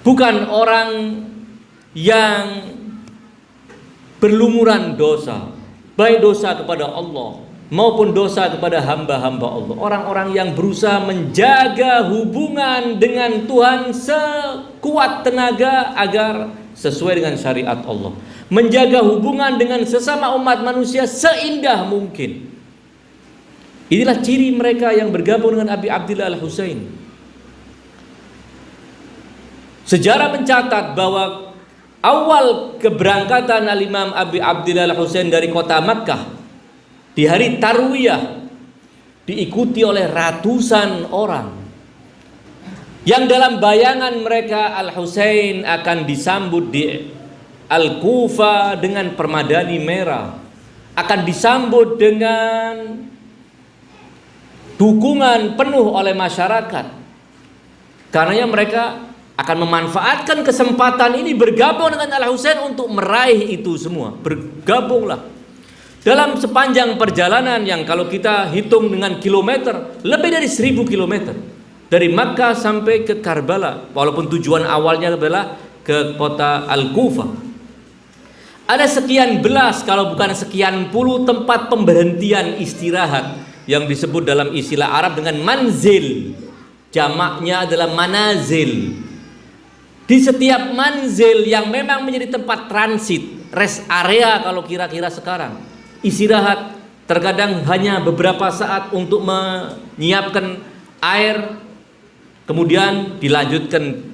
bukan orang yang berlumuran dosa, baik dosa kepada Allah maupun dosa kepada hamba-hamba Allah. Orang-orang yang berusaha menjaga hubungan dengan Tuhan sekuat tenaga agar sesuai dengan syariat Allah, menjaga hubungan dengan sesama umat manusia seindah mungkin. Inilah ciri mereka yang bergabung dengan Abi Abdillah Al-Husain. Sejarah mencatat bahwa awal keberangkatan Al-Imam Abi Abdillah Al-Husain dari kota Makkah di hari Tarwiyah diikuti oleh ratusan orang yang dalam bayangan mereka Al-Husain akan disambut di Al-Kufa dengan permadani merah, akan disambut dengan dukungan penuh oleh masyarakat. Karenanya mereka akan memanfaatkan kesempatan ini bergabung dengan Al-Husain untuk meraih itu semua. Bergabunglah dalam sepanjang perjalanan yang kalau kita hitung dengan kilometer, lebih dari 1000 kilometer dari Makkah sampai ke Karbala, walaupun tujuan awalnya adalah ke kota Al-Kufa. Ada sekian belas kalau bukan sekian puluh tempat pemberhentian istirahat yang disebut dalam istilah Arab dengan manzil, jamaknya adalah manazil. Di setiap manzil yang memang menjadi tempat transit, rest area kalau kira-kira sekarang, istirahat terkadang hanya beberapa saat untuk menyiapkan air, kemudian dilanjutkan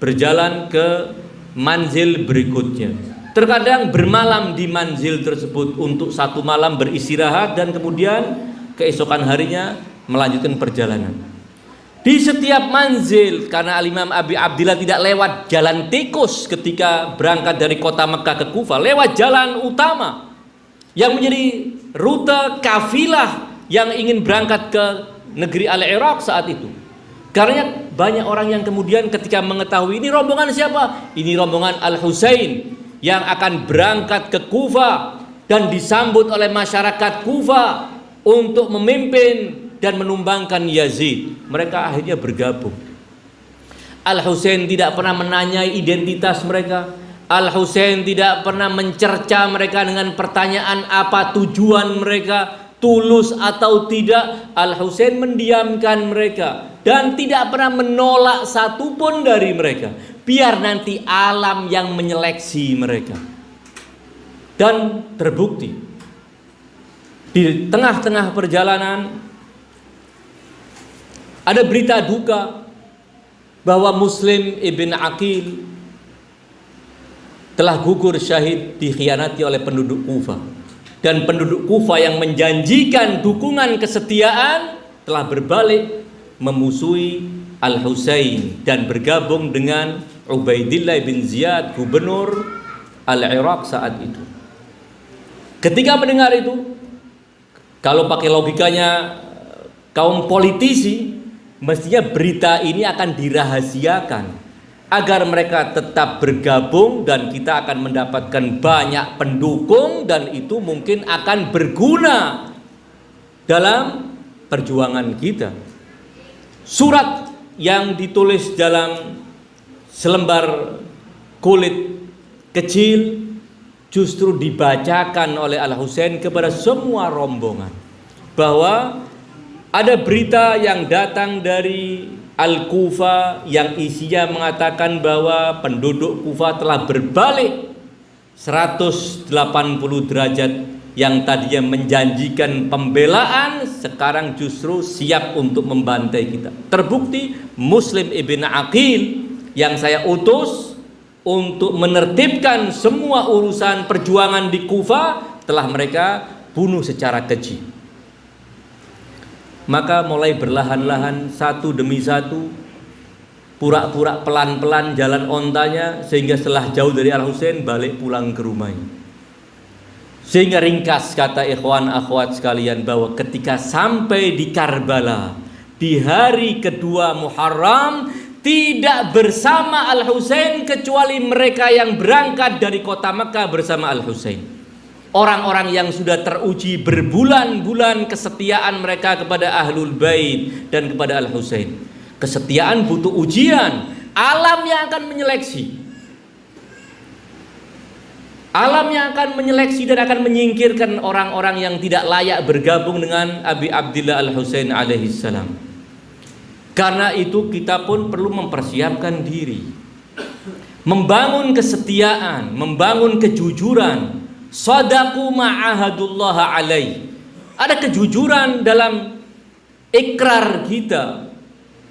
berjalan ke manzil berikutnya. Terkadang bermalam di manzil tersebut untuk satu malam beristirahat dan kemudian keesokan harinya melanjutkan perjalanan. Di setiap manzil, karena Al-Imam Abi Abdillah tidak lewat jalan tikus ketika berangkat dari kota Mekah ke Kufah, lewat jalan utama yang menjadi rute kafilah yang ingin berangkat ke negeri Al-Iraq saat itu. Karena banyak orang yang kemudian ketika mengetahui ini rombongan siapa? Ini rombongan Al-Husain yang akan berangkat ke Kufah dan disambut oleh masyarakat Kufah untuk memimpin dan menumbangkan Yazid. Mereka akhirnya bergabung. Al-Husain tidak pernah menanyai identitas mereka. Al-Husain tidak pernah mencerca mereka dengan pertanyaan apa tujuan mereka, tulus atau tidak. Al-Husain mendiamkan mereka dan tidak pernah menolak satupun dari mereka. Biar nanti alam yang menyeleksi mereka. Dan terbukti di tengah-tengah perjalanan ada berita duka bahwa Muslim ibn Aqil telah gugur syahid dikhianati oleh penduduk Kufah. Dan penduduk Kufah yang menjanjikan dukungan kesetiaan telah berbalik memusuhi Al-Husain dan bergabung dengan Ubaidillah bin Ziyad, gubernur Al-Iraq saat itu. Ketika mendengar itu, kalau pakai logikanya kaum politisi, mestinya berita ini akan dirahasiakan agar mereka tetap bergabung dan kita akan mendapatkan banyak pendukung dan itu mungkin akan berguna dalam perjuangan kita. Surat yang ditulis dalam selembar kulit kecil justru dibacakan oleh Al-Husain kepada semua rombongan bahwa ada berita yang datang dari Al-Kufa yang isinya mengatakan bahwa penduduk Kufa telah berbalik 180 derajat, yang tadinya menjanjikan pembelaan sekarang justru siap untuk membantai kita. Terbukti Muslim ibn Aqil yang saya utus untuk menertibkan semua urusan perjuangan di Kufa telah mereka bunuh secara keji. Maka mulai berlahan-lahan satu demi satu, pura-pura pelan-pelan jalan ontanya, sehingga setelah jauh dari Al-Husain balik pulang ke rumahnya. Sehingga ringkas kata ikhwan akhwat sekalian, bahwa ketika sampai di Karbala di hari kedua Muharram, tidak bersama Al-Husain kecuali mereka yang berangkat dari kota Mekah bersama Al-Husain. Orang-orang yang sudah teruji berbulan-bulan kesetiaan mereka kepada Ahlul Bait dan kepada Al-Husain. Kesetiaan butuh ujian. Alam yang akan menyeleksi. Alam yang akan menyeleksi dan akan menyingkirkan orang-orang yang tidak layak bergabung dengan Abi Abdillah Al-Husain alaihi salam. Karena itu kita pun perlu mempersiapkan diri, membangun kesetiaan, membangun kejujuran. Shadaqu ma'ahadullah alaih. Ada kejujuran dalam ikrar kita,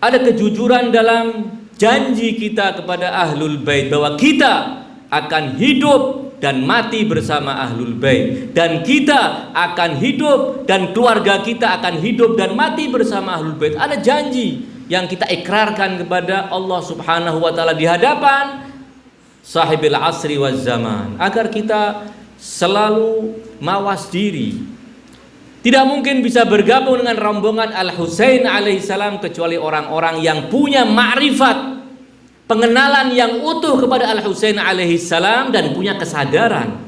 ada kejujuran dalam janji kita kepada Ahlul Bait bahwa kita akan hidup dan mati bersama Ahlul Bait, dan kita akan hidup dan keluarga kita akan hidup dan mati bersama Ahlul Bait. Ada janji yang kita ikrarkan kepada Allah Subhanahu wa taala di hadapan sahibil asri waz zaman, agar kita selalu mawas diri. Tidak mungkin bisa bergabung dengan rombongan Al-Husain alaihissalam kecuali orang-orang yang punya ma'rifat, pengenalan yang utuh kepada Al-Husain alaihissalam, dan punya kesadaran.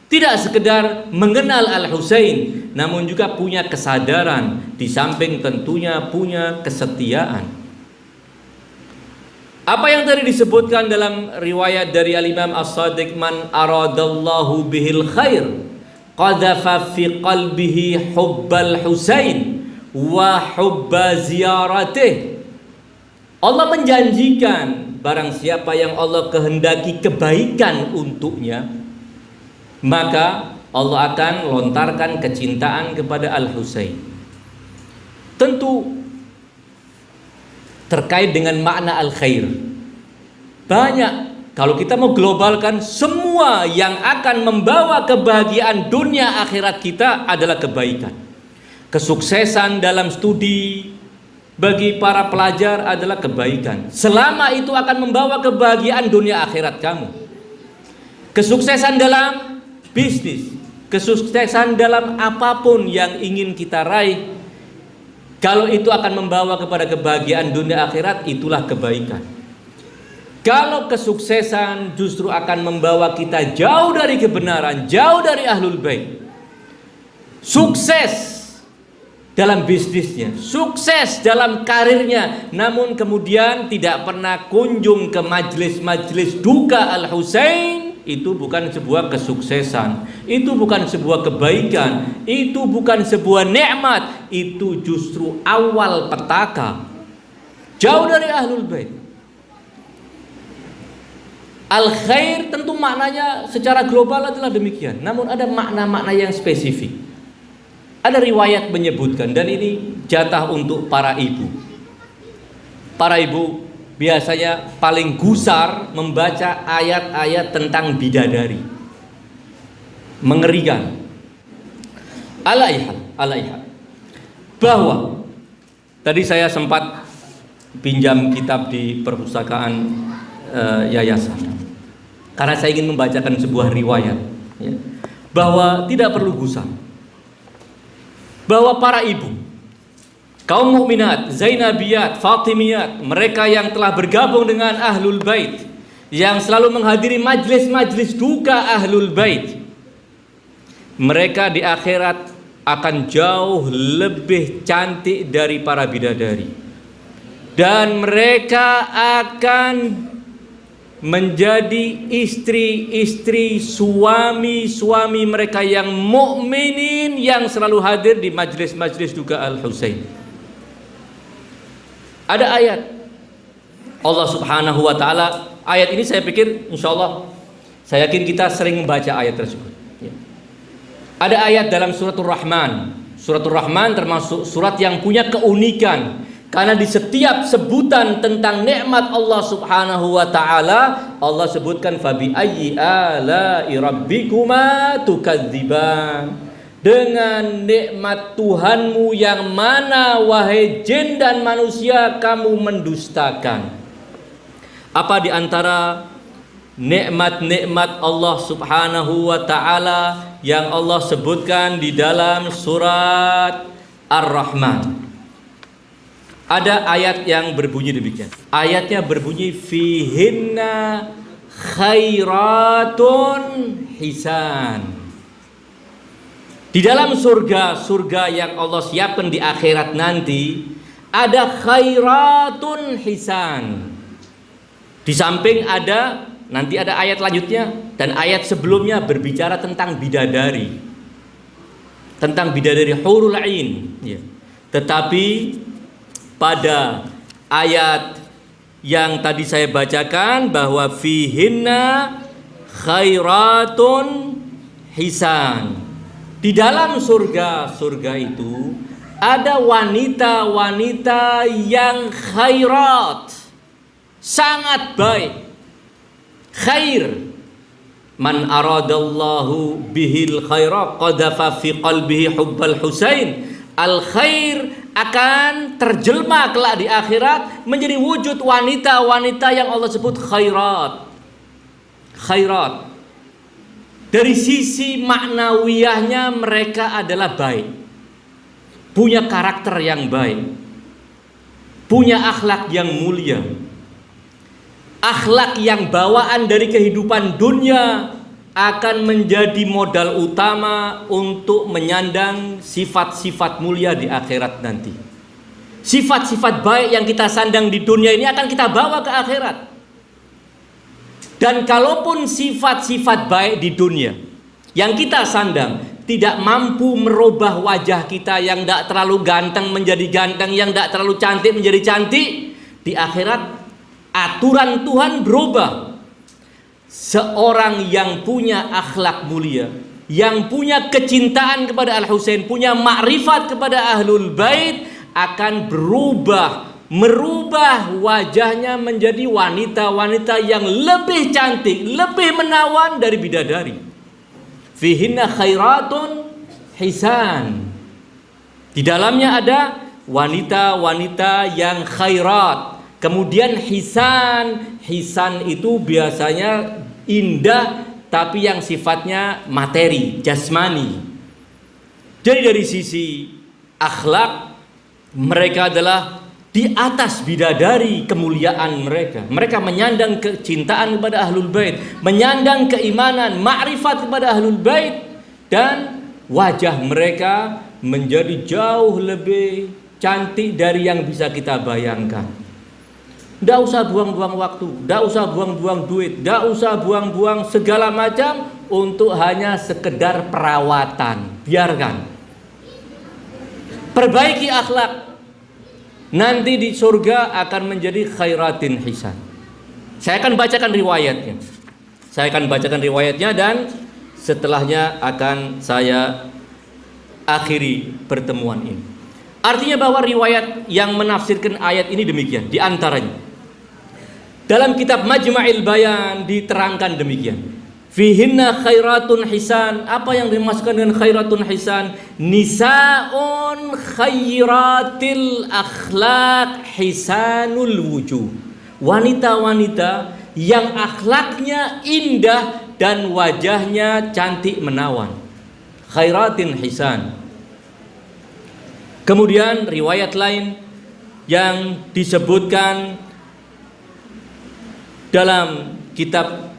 Tidak sekedar mengenal Al-Husain, namun juga punya kesadaran, di samping tentunya punya kesetiaan. Apa yang tadi disebutkan dalam riwayat dari Al-Imam As-Shadiq, man aradallahu bihil khair qadhafa fi qalbihi hubbal Husain wa hubba ziyaratih. Allah menjanjikan, barang siapa yang Allah kehendaki kebaikan untuknya, maka Allah akan lontarkan kecintaan kepada Al-Husain. Tentu terkait dengan makna al-khair banyak. Kalau kita mau globalkan, semua yang akan membawa kebahagiaan dunia akhirat kita adalah kebaikan. Kesuksesan dalam studi bagi para pelajar adalah kebaikan, selama itu akan membawa kebahagiaan dunia akhirat kamu. Kesuksesan dalam bisnis, kesuksesan dalam apapun yang ingin kita raih, kalau itu akan membawa kepada kebahagiaan dunia akhirat, itulah kebaikan. Kalau kesuksesan justru akan membawa kita jauh dari kebenaran, jauh dari Ahlul Bait, sukses dalam bisnisnya, sukses dalam karirnya, namun kemudian tidak pernah kunjung ke majelis-majelis duka Al-Husain, itu bukan sebuah kesuksesan, itu bukan sebuah kebaikan, itu bukan sebuah nikmat, itu justru awal petaka, jauh dari Ahlul Bait. Al-khair tentu maknanya secara global adalah demikian, namun ada makna-makna yang spesifik. Ada riwayat menyebutkan, dan ini jatah untuk para ibu. Para ibu biasanya paling gusar membaca ayat-ayat tentang bidadari. Mengerikan. Alaihal. Bahwa tadi saya sempat pinjam kitab di perpustakaan yayasan, karena saya ingin membacakan sebuah riwayat, ya, bahwa tidak perlu gusar, bahwa para ibu, kaum mukminat, Zainabiyat, Fatimiyat, mereka yang telah bergabung dengan Ahlul Bait, yang selalu menghadiri majlis-majlis duka Ahlul Bait, mereka di akhirat akan jauh lebih cantik dari para bidadari, dan mereka akan menjadi istri-istri, suami-suami mereka yang mukminin, yang selalu hadir di majlis-majlis duka Al-Husain. Ada ayat Allah Subhanahu wa taala, ayat ini saya pikir insyaallah, saya yakin kita sering membaca ayat tersebut, ya. Ada ayat dalam suratul Rahman. Suratul Rahman termasuk surat yang punya keunikan, karena di setiap sebutan tentang nikmat Allah Subhanahu wa taala, Allah sebutkan fabi ayyi ala'i rabbikuma tukadziban. Dengan nikmat Tuhanmu yang mana wahai jin dan manusia kamu mendustakan. Apa di antara nikmat-nikmat Allah Subhanahu wa taala yang Allah sebutkan di dalam surat Ar-Rahman. Ada ayat yang berbunyi demikian. Ayatnya berbunyi fihinna khairatun hisan. Di dalam surga yang Allah siapkan di akhirat nanti ada khairatun hisan. Di samping nanti ada ayat lanjutnya dan ayat sebelumnya berbicara tentang bidadari. Tentang bidadari hurul ain, ya. Tetapi pada ayat yang tadi saya bacakan bahwa fihinna khairatun hisan. Di dalam surga itu ada wanita-wanita yang khairat, sangat baik. Khair. Man aradallahu bihil khaira qadhafa fi qalbihi hubbal Husain. Al khair akan terjelma kelak di akhirat menjadi wujud wanita-wanita yang Allah sebut khairat. Khairat. Dari sisi maknawiyahnya mereka adalah baik. Punya karakter yang baik. Punya akhlak yang mulia. Akhlak yang bawaan dari kehidupan dunia akan menjadi modal utama untuk menyandang sifat-sifat mulia di akhirat nanti. Sifat-sifat baik yang kita sandang di dunia ini akan kita bawa ke akhirat. Dan kalaupun sifat-sifat baik di dunia yang kita sandang tidak mampu merubah wajah kita yang tidak terlalu ganteng menjadi ganteng, yang tidak terlalu cantik menjadi cantik, di akhirat aturan Tuhan berubah. Seorang yang punya akhlak mulia, yang punya kecintaan kepada Al-Husain, punya makrifat kepada Ahlul Bait, akan merubah wajahnya menjadi wanita-wanita yang lebih cantik, lebih menawan dari bidadari. Fihinna khairatun hisan. Di dalamnya ada wanita-wanita yang khairat. Kemudian hisan itu biasanya indah tapi yang sifatnya materi, jasmani. Jadi dari sisi akhlak mereka adalah di atas bidadari kemuliaan mereka. Mereka menyandang kecintaan kepada Ahlul Bait, menyandang keimanan, makrifat kepada Ahlul Bait, dan wajah mereka menjadi jauh lebih cantik dari yang bisa kita bayangkan. Tidak usah buang-buang waktu, tidak usah buang-buang duit, tidak usah buang-buang segala macam untuk hanya sekedar perawatan. Biarkan. Perbaiki akhlak. Nanti di surga akan menjadi khairatin hisan. Saya akan bacakan riwayatnya dan setelahnya akan saya akhiri pertemuan ini. Artinya bahwa riwayat yang menafsirkan ayat ini demikian. Di antaranya dalam kitab Majma'il Bayan diterangkan demikian. Fihinna khairatun hisan. Apa yang dimaksudkan dengan khairatun hisan? Nisaun khairatil akhlak hisanul wujuh. Wanita-wanita yang akhlaknya indah dan wajahnya cantik menawan. Khairatin hisan. Kemudian riwayat lain yang disebutkan dalam kitab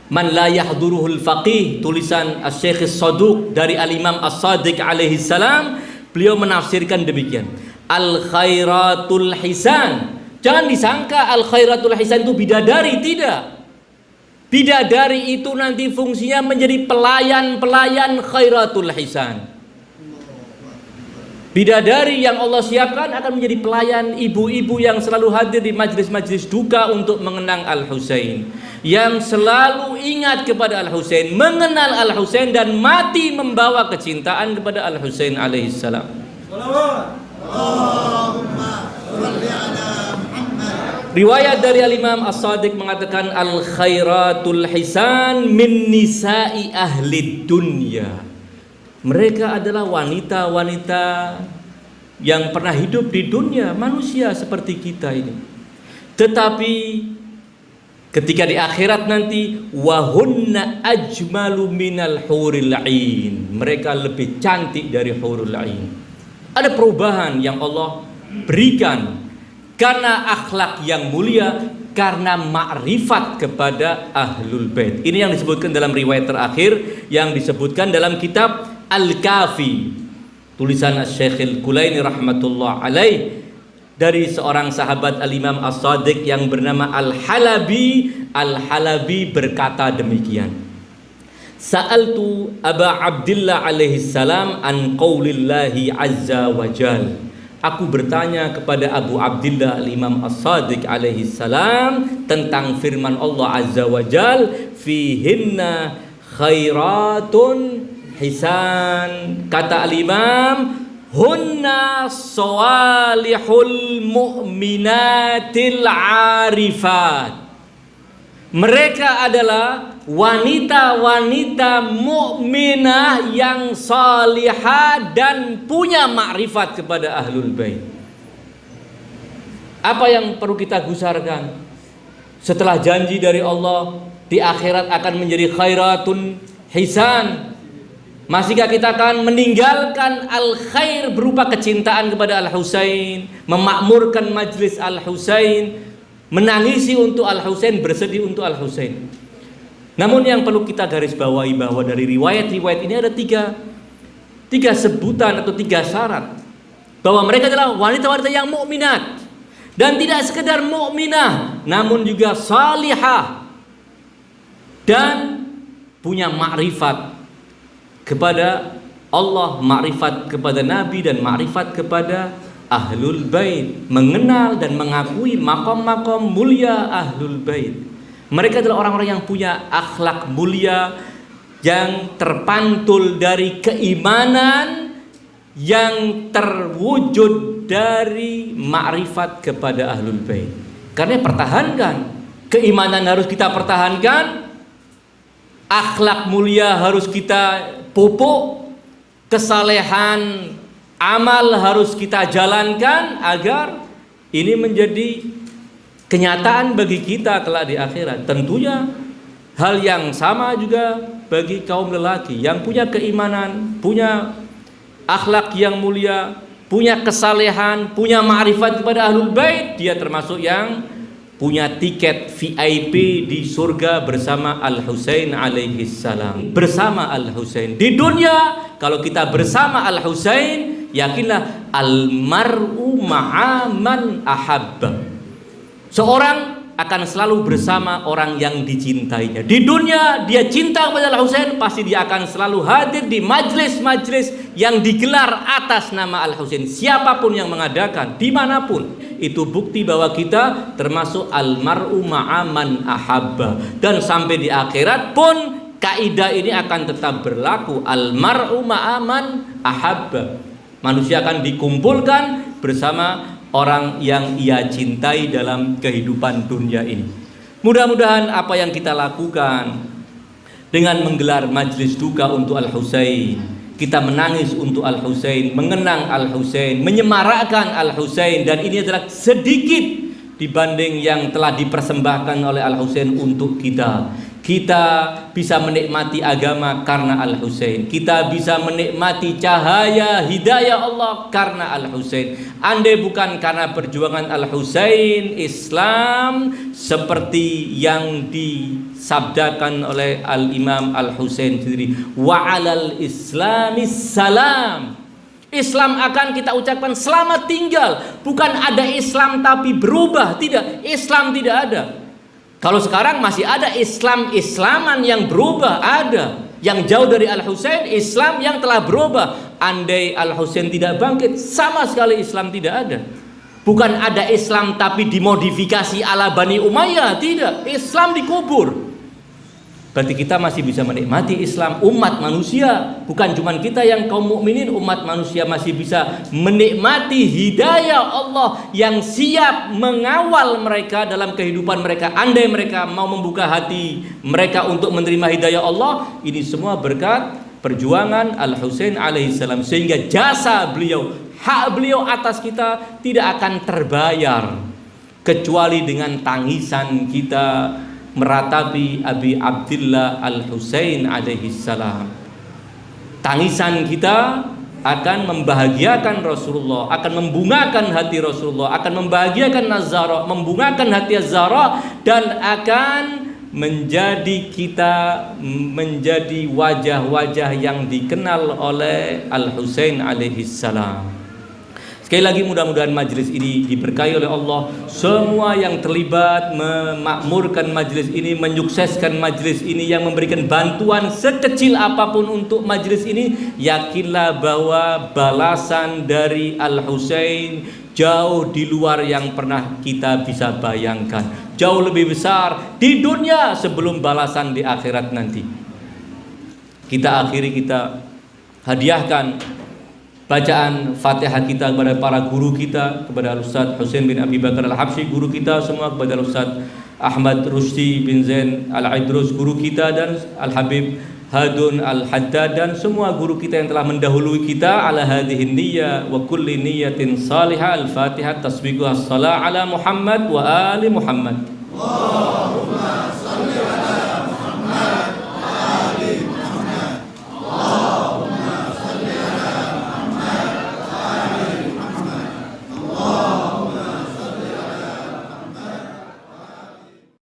Man la yahduruhul faqih, tulisan Asy-Syaikh As-Saduq dari Al-Imam As-Shadiq alaihi salam, beliau menafsirkan demikian. Al khairatul hisan. Jangan disangka al khairatul hisan itu bidadari, tidak. Bidadari itu nanti fungsinya menjadi pelayan-pelayan khairatul hisan. Bidadari yang Allah siapkan akan menjadi pelayan ibu-ibu yang selalu hadir di majlis-majlis duka untuk mengenang Al-Husain, yang selalu ingat kepada Al-Husain, mengenal Al-Husain dan mati membawa kecintaan kepada Al-Husain alaihissalam. Riwayat dari Al-Imam As-Shadiq mengatakan al khairatul hisan min nisa'i ahli dunya. Mereka adalah wanita-wanita yang pernah hidup di dunia, manusia seperti kita ini. Tetapi Ketika di akhirat nanti, wahunna ajmalu minal huril ain, mereka lebih cantik dari hurul ain. Ada perubahan yang Allah berikan karena akhlak yang mulia, karena makrifat kepada ahlul bait. Ini yang disebutkan dalam riwayat terakhir yang disebutkan dalam kitab Al-Kafi, tulisan Syekh Al-Kulaini rahmatullah alaih, dari seorang sahabat Al-Imam As-Sadiq yang bernama Al-Halabi. Al-Halabi berkata demikian, Sa'altu Aba Abdillah alaihi salam an qaulillahi azza wa jal. Aku bertanya kepada Abu Abdillah Al-Imam As-Sadiq alaihi salam tentang firman Allah azza wa jal, fihinna khairatun hisan. Kata Al-Imam, hunna sawalihul mu'minatil arifat. Mereka adalah wanita-wanita mukminah yang salihah dan punya makrifat kepada ahlul bait. Apa yang perlu kita gusarkan? Setelah janji dari Allah di akhirat akan menjadi khairatun hisan, masihkah kita akan meninggalkan al-khair berupa kecintaan kepada Al-Husain, memakmurkan majlis Al-Husain, menangisi untuk Al-Husain, bersedih untuk Al-Husain? Namun yang perlu kita garis bawahi bahwa dari riwayat-riwayat ini ada tiga sebutan atau tiga syarat bahwa mereka adalah wanita-wanita yang mukminat, dan tidak sekedar mukminah namun juga salihah dan punya makrifat kepada Allah, makrifat kepada Nabi, dan makrifat kepada ahlul bait, mengenal dan mengakui makom-makom mulia ahlul bait. Mereka adalah orang-orang yang punya akhlak mulia, yang terpantul dari keimanan, yang terwujud dari makrifat kepada ahlul bait. Karena pertahankan keimanan, harus kita pertahankan, akhlak mulia harus kita pupuk, kesalehan amal harus kita jalankan agar ini menjadi kenyataan bagi kita kelak di akhirat. Tentunya hal yang sama juga bagi kaum lelaki yang punya keimanan, punya akhlak yang mulia, punya kesalehan, punya ma'rifat kepada ahlul bait. Dia termasuk yang punya tiket VIP di surga bersama Al-Husain alaihi salam. Bersama Al-Husain di dunia, kalau kita bersama Al-Husain, yakinlah al-mar'u ma'aman ahabba. Seorang akan selalu bersama orang yang dicintainya. Di dunia dia cinta kepada Al-Husain, pasti dia akan selalu hadir di majlis-majlis yang digelar atas nama Al-Husain, siapapun yang mengadakan, dimanapun. Itu bukti bahwa kita termasuk al-mar'u ma'aman ahabba. Dan sampai di akhirat pun kaidah ini akan tetap berlaku, al-mar'u ma'aman ahabba. Manusia akan dikumpulkan bersama orang yang ia cintai dalam kehidupan dunia ini. Mudah-mudahan apa yang kita lakukan dengan menggelar majlis duka untuk Al-Husain, kita menangis untuk Al-Husain, mengenang Al-Husain, menyemarakkan Al-Husain, dan ini adalah sedikit dibanding yang telah dipersembahkan oleh Al-Husain untuk kita. Kita bisa menikmati agama karena Al-Husain. Kita bisa menikmati cahaya hidayah Allah karena Al-Husain. Andai bukan karena perjuangan Al-Husain, Islam seperti yang disabdakan oleh Al-Imam Al-Husain sendiri, wa 'alal islamis salam. Islam akan kita ucapkan selamat tinggal. Bukan ada Islam tapi berubah, tidak. Islam tidak ada. Kalau sekarang masih ada Islam-Islaman yang berubah, ada. Yang jauh dari Al-Husain, Islam yang telah berubah. Andai Al-Husain tidak bangkit, sama sekali Islam tidak ada. Bukan ada Islam tapi dimodifikasi ala Bani Umayyah, tidak. Islam dikubur. Berarti kita masih bisa menikmati Islam, umat manusia. Bukan cuma kita yang kaum mukminin, umat manusia masih bisa menikmati hidayah Allah yang siap mengawal mereka dalam kehidupan mereka. Andai mereka mau membuka hati mereka untuk menerima hidayah Allah, ini semua berkat perjuangan Al-Husain alaihissalam. Sehingga jasa beliau, hak beliau atas kita tidak akan terbayar kecuali dengan tangisan kita, meratapi Abi Abdillah Al-Husain alaihi salam. Tangisan kita akan membahagiakan Rasulullah, akan membungakan hati Rasulullah, akan membahagiakan Az-Zahra, membungakan hati Az-Zahra, dan akan menjadi wajah-wajah yang dikenal oleh Al-Husain alaihi salam. Sekali lagi mudah-mudahan majlis ini diberkahi oleh Allah. Semua yang terlibat memakmurkan majlis ini, menyukseskan majlis ini, yang memberikan bantuan sekecil apapun untuk majlis ini, yakinlah bahwa balasan dari Al-Husain jauh di luar yang pernah kita bisa bayangkan. Jauh lebih besar di dunia sebelum balasan di akhirat nanti. Kita hadiahkan bacaan Fatihah kita kepada para guru kita, kepada Ustaz Husain bin Abi Bakar Al-Habsyi guru kita semua, kepada Ustaz Ahmad Rusdi bin Zain Al-Idrus guru kita, dan Al-Habib Hadun Al-Haddad, dan semua guru kita yang telah mendahului kita. Ala hadhihi niyyah wa kulli niyyatin salihah. Al-Fatihah. Tasbiqu as-salah ala Muhammad wa ali Muhammad.